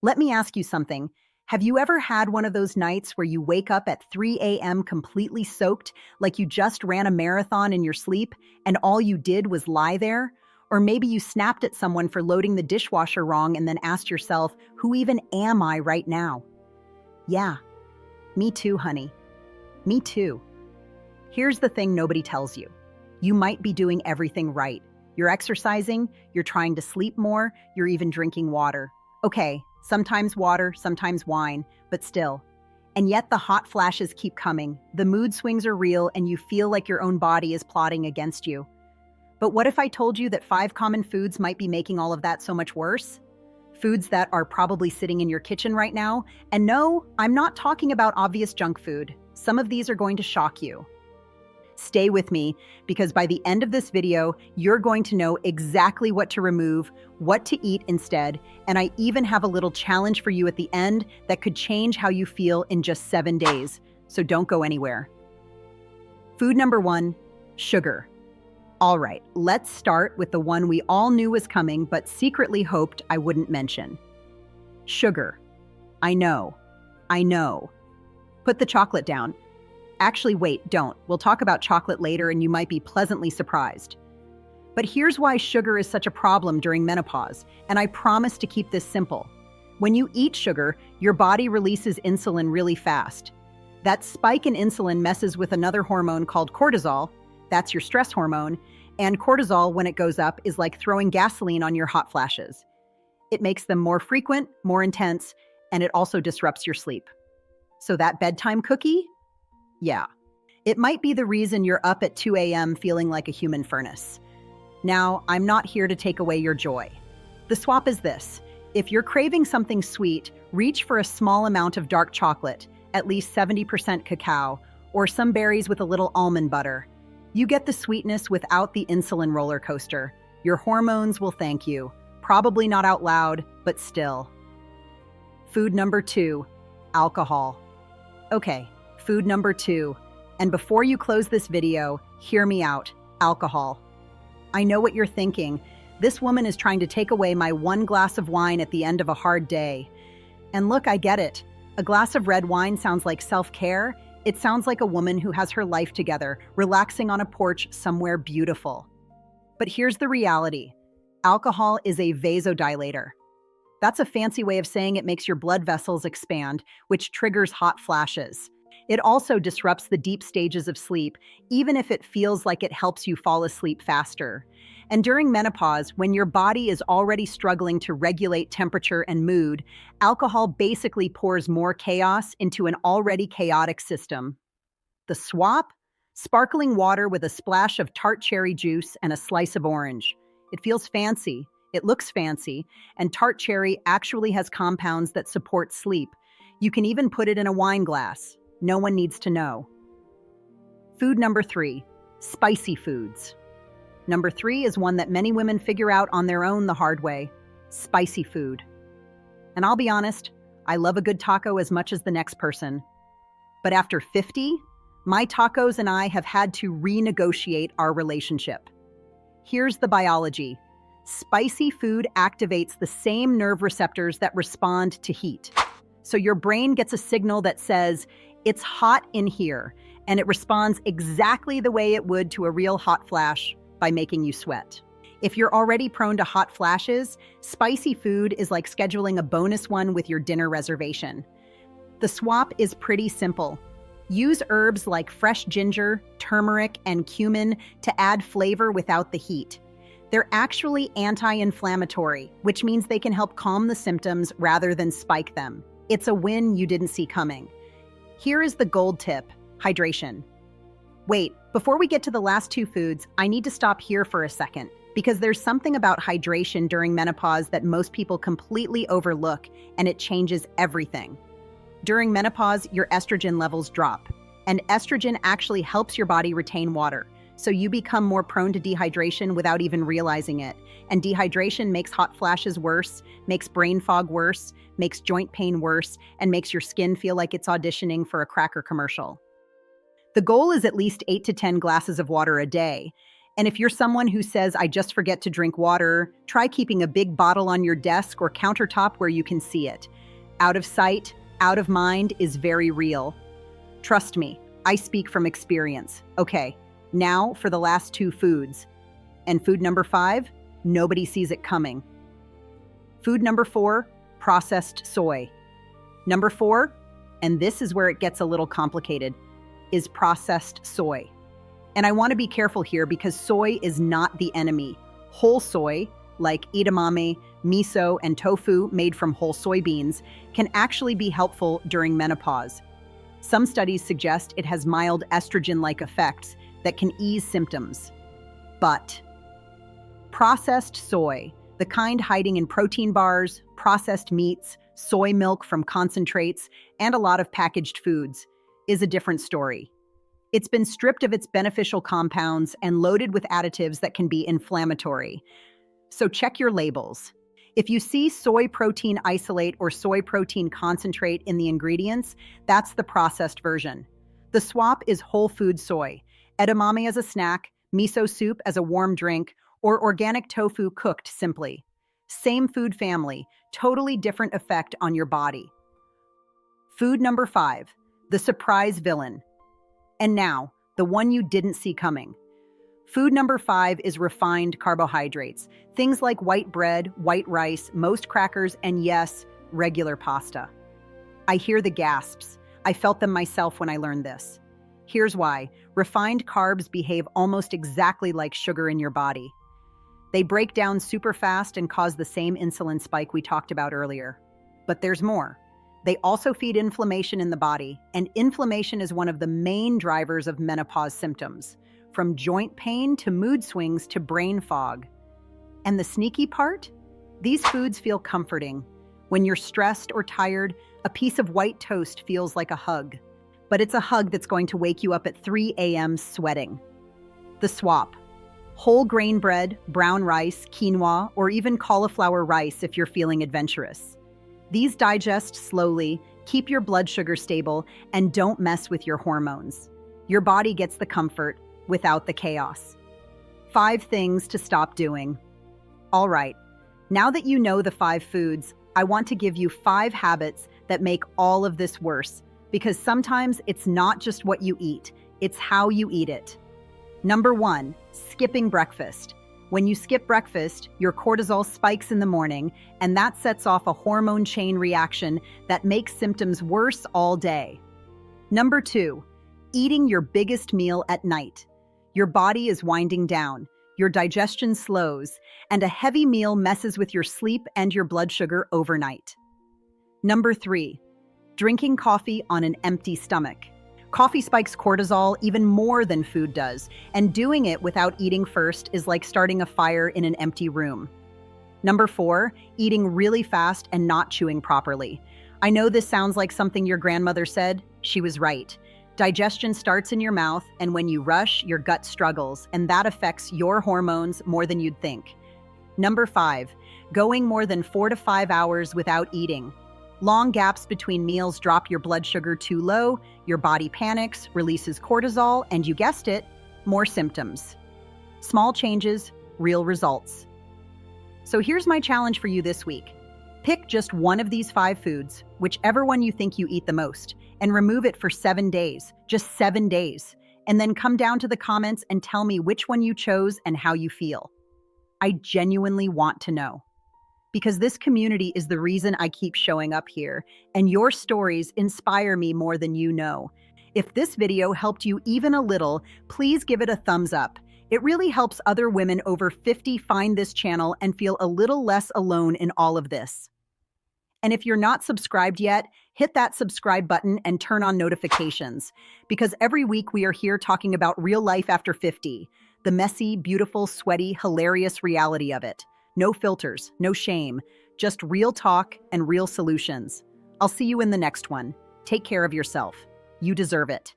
Let me ask you something. Have you ever had one of those nights where you wake up at 3 a.m. completely soaked, like you just ran a marathon in your sleep, and all you did was lie there? Or maybe you snapped at someone for loading the dishwasher wrong and then asked yourself, who even am I right now? Yeah, me too, honey. Me too. Here's the thing nobody tells you. You might be doing everything right. You're exercising, you're trying to sleep more, you're even drinking water. Okay, sometimes water, sometimes wine, but still. And yet the hot flashes keep coming. The mood swings are real and you feel like your own body is plotting against you. But what if I told you that 5 common foods might be making all of that so much worse? Foods that are probably sitting in your kitchen right now. And no, I'm not talking about obvious junk food. Some of these are going to shock you. Stay with me, because by the end of this video, you're going to know exactly what to remove, what to eat instead, and I even have a little challenge for you at the end that could change how you feel in just 7 days. So don't go anywhere. Food number 1, sugar. All right, let's start with the one we all knew was coming, but secretly hoped I wouldn't mention. Sugar. I know. Put the chocolate down. Actually, wait, don't. We'll talk about chocolate later and you might be pleasantly surprised. But here's why sugar is such a problem during menopause, and I promise to keep this simple. When you eat sugar, your body releases insulin really fast. That spike in insulin messes with another hormone called cortisol, that's your stress hormone, and cortisol, when it goes up, is like throwing gasoline on your hot flashes. It makes them more frequent, more intense, and it also disrupts your sleep. So that bedtime cookie? Yeah. It might be the reason you're up at 2 a.m. feeling like a human furnace. Now, I'm not here to take away your joy. The swap is this. If you're craving something sweet, reach for a small amount of dark chocolate, at least 70% cacao, or some berries with a little almond butter. You get the sweetness without the insulin roller coaster. Your hormones will thank you. Probably not out loud, but still. Food number 2, alcohol. Okay. Food number 2, and before you close this video, hear me out, alcohol. I know what you're thinking. This woman is trying to take away my 1 glass of wine at the end of a hard day. And look, I get it. A glass of red wine sounds like self-care. It sounds like a woman who has her life together, relaxing on a porch somewhere beautiful. But here's the reality. Alcohol is a vasodilator. That's a fancy way of saying it makes your blood vessels expand, which triggers hot flashes. It also disrupts the deep stages of sleep, even if it feels like it helps you fall asleep faster. And during menopause, when your body is already struggling to regulate temperature and mood, alcohol basically pours more chaos into an already chaotic system. The swap? Sparkling water with a splash of tart cherry juice and a slice of orange. It feels fancy, it looks fancy, and tart cherry actually has compounds that support sleep. You can even put it in a wine glass. No one needs to know. Food number 3, spicy foods. Number 3 is one that many women figure out on their own the hard way, spicy food. And I'll be honest, I love a good taco as much as the next person. But after 50, my tacos and I have had to renegotiate our relationship. Here's the biology. Spicy food activates the same nerve receptors that respond to heat. So your brain gets a signal that says, it's hot in here, and it responds exactly the way it would to a real hot flash by making you sweat. If you're already prone to hot flashes, spicy food is like scheduling a bonus one with your dinner reservation. The swap is pretty simple. Use herbs like fresh ginger, turmeric, and cumin to add flavor without the heat. They're actually anti-inflammatory, which means they can help calm the symptoms rather than spike them. It's a win you didn't see coming. Here is the gold tip, hydration. Wait, before we get to the last 2 foods, I need to stop here for a second, because there's something about hydration during menopause that most people completely overlook, and it changes everything. During menopause, your estrogen levels drop, and estrogen actually helps your body retain water, so you become more prone to dehydration without even realizing it. And dehydration makes hot flashes worse, makes brain fog worse, makes joint pain worse, and makes your skin feel like it's auditioning for a cracker commercial. The goal is at least 8 to 10 glasses of water a day, And if you're someone who says, I just forget to drink water, try keeping a big bottle on your desk or countertop where you can see it. Out of sight, out of mind is very real. Trust me, I speak from experience. Okay, now for the last two foods. And food number 5, nobody sees it coming. Food number 4, processed soy. Number 4, and this is where it gets a little complicated, is processed soy. And I want to be careful here because soy is not the enemy. Whole soy, like edamame, miso, and tofu made from whole soybeans, can actually be helpful during menopause. Some studies suggest it has mild estrogen-like effects that can ease symptoms. But processed soy, the kind hiding in protein bars, processed meats, soy milk from concentrates, and a lot of packaged foods, is a different story. It's been stripped of its beneficial compounds and loaded with additives that can be inflammatory. So check your labels. If you see soy protein isolate or soy protein concentrate in the ingredients, that's the processed version. The swap is whole food soy, edamame as a snack, miso soup as a warm drink, or organic tofu cooked simply. Same food family, totally different effect on your body. Food number 5, the surprise villain. And now, the one you didn't see coming. Food number 5 is refined carbohydrates. Things like white bread, white rice, most crackers, and yes, regular pasta. I hear the gasps. I felt them myself when I learned this. Here's why. Refined carbs behave almost exactly like sugar in your body. They break down super fast and cause the same insulin spike we talked about earlier. But there's more. They also feed inflammation in the body, and inflammation is one of the main drivers of menopause symptoms, from joint pain to mood swings to brain fog. And the sneaky part? These foods feel comforting. When you're stressed or tired, a piece of white toast feels like a hug. But it's a hug that's going to wake you up at 3 a.m. sweating. The swap. Whole grain bread, brown rice, quinoa, or even cauliflower rice if you're feeling adventurous. These digest slowly, keep your blood sugar stable, and don't mess with your hormones. Your body gets the comfort without the chaos. 5 things to stop doing. All right, now that you know the 5 foods, I want to give you 5 habits that make all of this worse, because sometimes it's not just what you eat, it's how you eat it. Number 1, skipping breakfast. When you skip breakfast, your cortisol spikes in the morning, and that sets off a hormone chain reaction that makes symptoms worse all day. Number 2, eating your biggest meal at night. Your body is winding down, your digestion slows, and a heavy meal messes with your sleep and your blood sugar overnight. Number 3, drinking coffee on an empty stomach. Coffee spikes cortisol even more than food does, and doing it without eating first is like starting a fire in an empty room. Number 4, eating really fast and not chewing properly. I know this sounds like something your grandmother said. She was right. Digestion starts in your mouth, and when you rush, your gut struggles, and that affects your hormones more than you'd think. Number 5, going more than 4 to 5 hours without eating. Long gaps between meals drop your blood sugar too low, your body panics, releases cortisol, and you guessed it, more symptoms. Small changes, real results. So here's my challenge for you this week. Pick just one of these 5 foods, whichever one you think you eat the most, and remove it for 7 days, just 7 days. And then come down to the comments and tell me which one you chose and how you feel. I genuinely want to know. Because this community is the reason I keep showing up here, and your stories inspire me more than you know. If this video helped you even a little, please give it a thumbs up. It really helps other women over 50 find this channel and feel a little less alone in all of this. And if you're not subscribed yet, hit that subscribe button and turn on notifications, because every week we are here talking about real life after 50, the messy, beautiful, sweaty, hilarious reality of it. No filters, no shame, just real talk and real solutions. I'll see you in the next one. Take care of yourself. You deserve it.